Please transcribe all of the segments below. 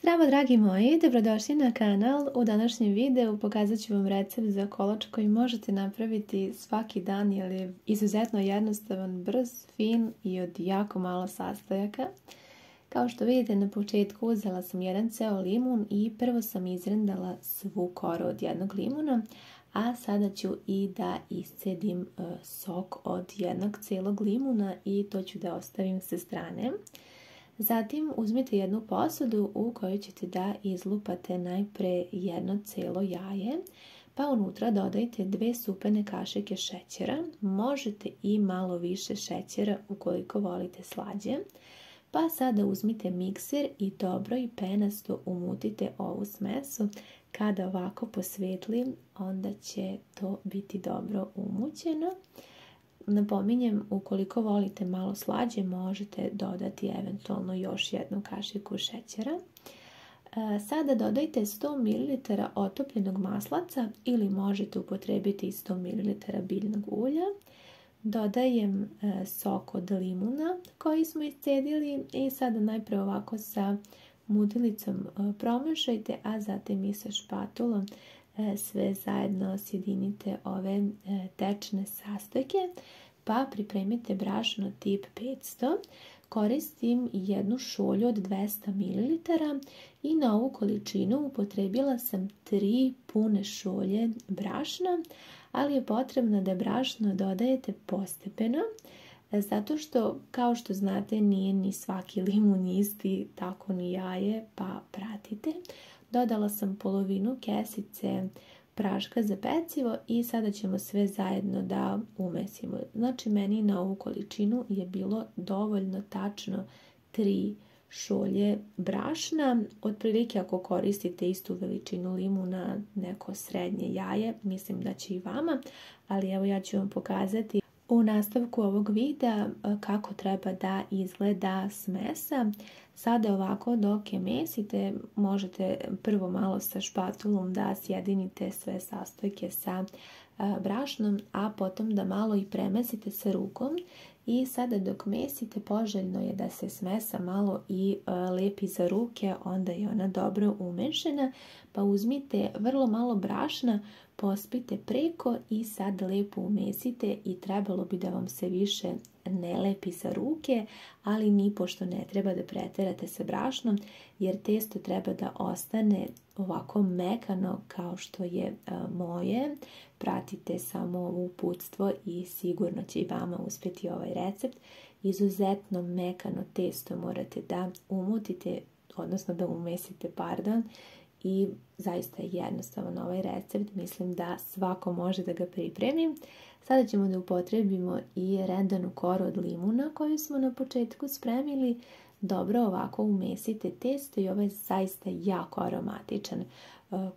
Zdravo dragi moji, dobrodošli na kanal. U današnjem videu pokazat ću vam recept za kolač koji možete napraviti svaki dan jer je izuzetno jednostavan, brz, fin i od jako malo sastojaka. Kao što vidite na početku uzela sam jedan ceo limun i prvo sam izrendala svu koru od jednog limuna, a sada ću i da iscedim sok od jednog celog limuna i to ću da ostavim sa strane. Zatim uzmite jednu posudu u kojoj ćete da izlupate najpre jedno celo jaje, pa unutra dodajte 2 supene kašike šećera, možete i malo više šećera ukoliko volite slađe. Pa sada uzmite mikser i dobro i penasto umutite ovu smesu. Kada ovako posvetli, onda će to biti dobro umućeno. Napominjem, ukoliko volite malo slađe, možete dodati eventualno još jednu kašiku šećera. Sada dodajte 100 ml otopljenog maslaca ili možete upotrebiti 100 ml biljnog ulja. Dodajem sok od limuna koji smo iscedili i sada najprije ovako sa mudilicom promešajte, a zatim i sa špatulom sve zajedno sjedinite ove tečne sastojke, pa pripremite brašno tip 500. Koristim jednu šolju od 200 ml i na ovu količinu upotrebila sam 3 pune šolje brašna, ali je potrebno da brašno dodajete postepeno, zato što, kao što znate, nije ni svaki limun isti, tako ni jaje, pa pratite. Dodala sam polovinu kesice praška za pecivo i sada ćemo sve zajedno da umesimo. Znači, meni na ovu količinu je bilo dovoljno tačno 3 šolje brašna. Otprilike ako koristite istu veličinu limuna, neko srednje jaje, mislim da će i vama, ali evo ja ću vam pokazati u nastavku ovog videa kako treba da izgleda smesa. Sada ovako dok je mesite, možete prvo malo sa špatulom da sjedinite sve sastojke sa brašnom, a potom da malo i premesite sa rukom. I sada dok mesite, poželjno je da se smesa malo i lepi za ruke, onda je ona dobro umešana. Pa uzmite vrlo malo brašna, pospite preko i sad lepo umesite i trebalo bi da vam se više ne lepi za ruke, ali nipošto ne treba da preterate sa brašnom jer testo treba da ostane ovako mekano kao što je moje. Pratite samo ovo uputstvo i sigurno će i vama uspjeti ovaj recept. Izuzetno mekano testo morate da umutite, odnosno da umesite, i zaista je jednostavan ovaj recept. Mislim da svako može da ga pripremi. Sada ćemo da upotrebimo i rendanu koru od limuna koju smo na početku spremili. Dobro ovako umesite testo i ovo je zaista jako aromatičan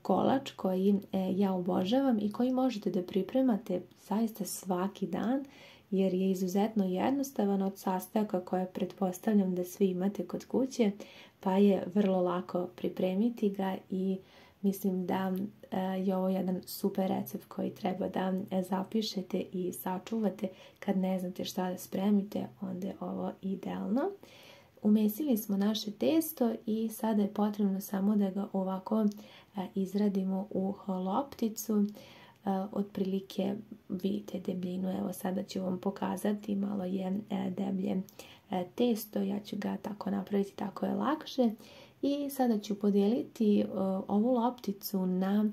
kolač koji ja obožavam i koji možete da pripremate zaista svaki dan jer je izuzetno jednostavan od sastojaka koje pretpostavljam da svi imate kod kuće, pa je vrlo lako pripremiti ga i mislim da je ovo jedan super recept koji treba da zapišete i sačuvate kad ne znate šta da spremite, onda je ovo idealno. Umesili smo naše testo i sada je potrebno samo da ga ovako izradimo u lopticu. Otprilike vidite debljinu, evo sada ću vam pokazati, malo je deblje testo, ja ću ga tako napraviti, tako je lakše. I sada ću podijeliti ovu lopticu na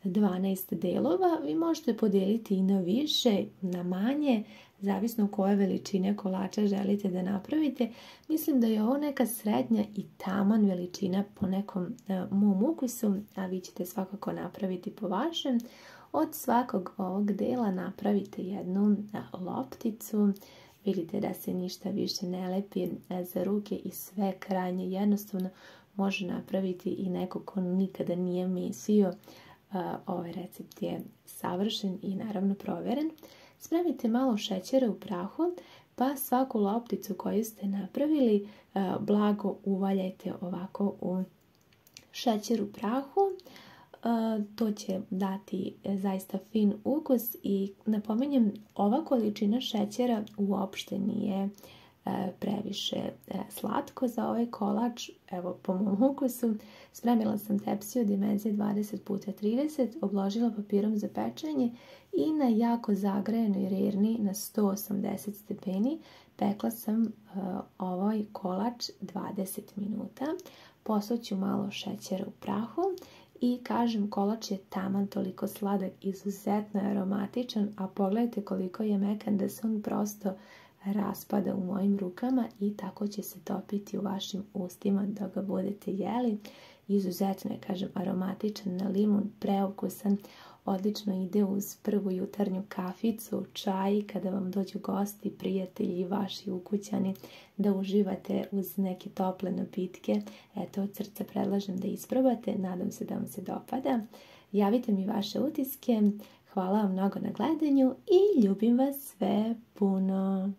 12 delova. Vi možete podijeliti i na više, na manje, zavisno koje veličine kolača želite da napravite. Mislim da je ovo neka srednja i taman veličina po nekom mom ukusu, a vi ćete svakako napraviti po vašem. Od svakog ovog dela napravite jednu lopticu. Vidite da se ništa više ne lepi za ruke i sve krajnje jednostavno. Može napraviti i neko ko nikada nije mesio. Ovaj recept je savršen i naravno provjeren. Spremite malo šećera u prahu, pa svaku lopticu koju ste napravili blago uvaljajte ovako u šećer u prahu. To će dati zaista fin ukus i napominjem, ova količina šećera uopšte nije previše slatko za ovaj kolač. Evo, po mom ukusu. Spremila sam tepsiju dimenzije 20x30, obložila papirom za pečenje i na jako zagrejenoj rerni na 180 stepeni pekla sam ovaj kolač 20 minuta. Posuću malo šećera u prahu i kažem, kolač je taman toliko sladak, izuzetno aromatičan, a pogledajte koliko je mekan da se on prosto raspada u mojim rukama i tako će se topiti u vašim ustima dok ga budete jeli. Izuzetno je, kažem, aromatičan, na limun, preukusan, odlično ide uz prvu jutarnju kaficu, čaj, kada vam dođu gosti, prijatelji i vaši ukućani, da uživate uz neke tople napitke. Eto, od srca predlažem da isprobate, nadam se da vam se dopada. Javite mi vaše utiske, hvala vam mnogo na gledanju i ljubim vas sve puno.